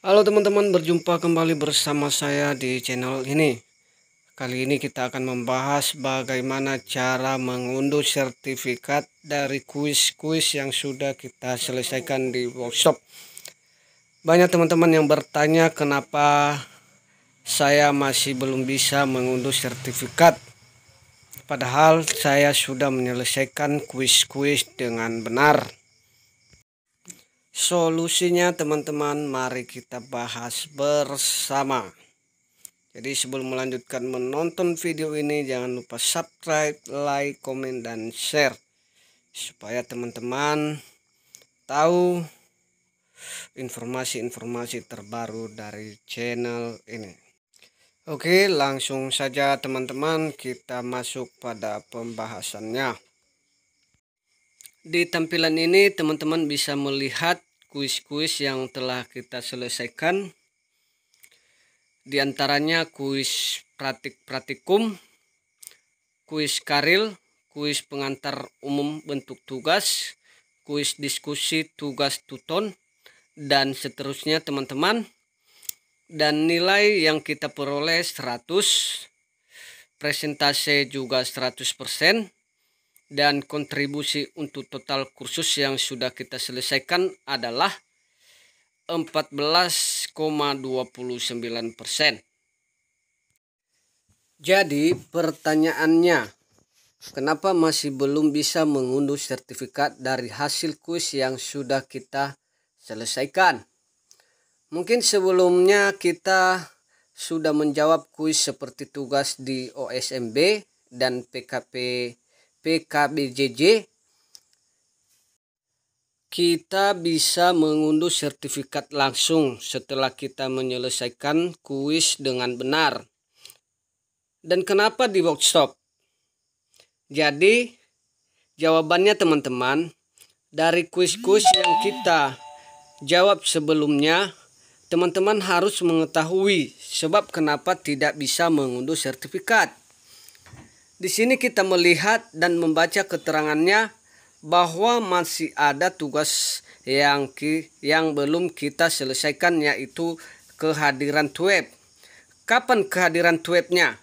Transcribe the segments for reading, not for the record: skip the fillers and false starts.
Halo teman-teman, berjumpa kembali bersama saya di channel ini. Kali ini kita akan membahas bagaimana cara mengunduh sertifikat dari kuis-kuis yang sudah kita selesaikan di workshop. Banyak teman-teman yang bertanya kenapa saya masih belum bisa mengunduh sertifikat. Padahal saya sudah menyelesaikan kuis-kuis dengan benar. Solusinya teman-teman, mari kita bahas bersama. Jadi sebelum melanjutkan menonton video ini, jangan lupa subscribe, like, komen, dan share supaya teman-teman tahu informasi-informasi terbaru dari channel ini. Oke, langsung saja teman-teman, kita masuk pada pembahasannya. Di tampilan ini teman-teman bisa melihat kuis-kuis yang telah kita selesaikan. Di antaranya kuis praktik-praktikum, kuis karil, kuis pengantar umum bentuk tugas, kuis diskusi tugas tuton, dan seterusnya teman-teman. Dan nilai yang kita peroleh 100, presentase juga 100%, dan kontribusi untuk total kursus yang sudah kita selesaikan adalah 14,29%. Jadi pertanyaannya, kenapa masih belum bisa mengunduh sertifikat dari hasil kuis yang sudah kita selesaikan? Mungkin sebelumnya kita sudah menjawab kuis seperti tugas di OSMB dan PKBJJ. Kita bisa mengunduh sertifikat langsung setelah kita menyelesaikan kuis dengan benar. Dan kenapa di workshop? Jadi jawabannya teman-teman, dari kuis-kuis yang kita jawab sebelumnya, teman-teman harus mengetahui sebab kenapa tidak bisa mengunduh sertifikat. Di sini kita melihat dan membaca keterangannya bahwa masih ada tugas yang belum kita selesaikan, yaitu kehadiran TWEB. Kapan kehadiran TWEB-nya?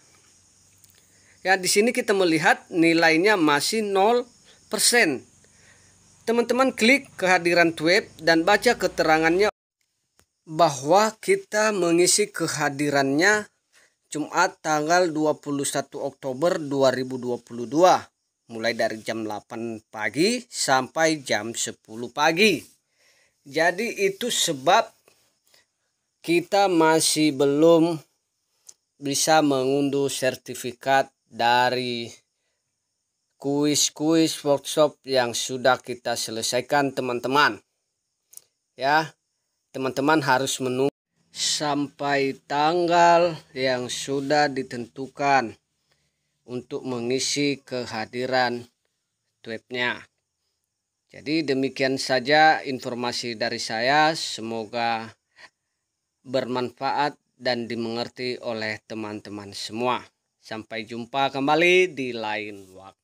Ya, di sini kita melihat nilainya masih 0%. Teman-teman klik kehadiran TWEB dan baca keterangannya bahwa kita mengisi kehadirannya Jumat tanggal 21 Oktober 2022. Mulai dari jam 8 pagi sampai jam 10 pagi. Jadi itu sebab kita masih belum bisa mengunduh sertifikat dari kuis-kuis workshop yang sudah kita selesaikan teman-teman. Ya, teman-teman harus menunggu sampai tanggal yang sudah ditentukan untuk mengisi kehadiran TWEB-nya. Jadi demikian saja informasi dari saya, semoga bermanfaat dan dimengerti oleh teman-teman semua. Sampai jumpa kembali di lain waktu.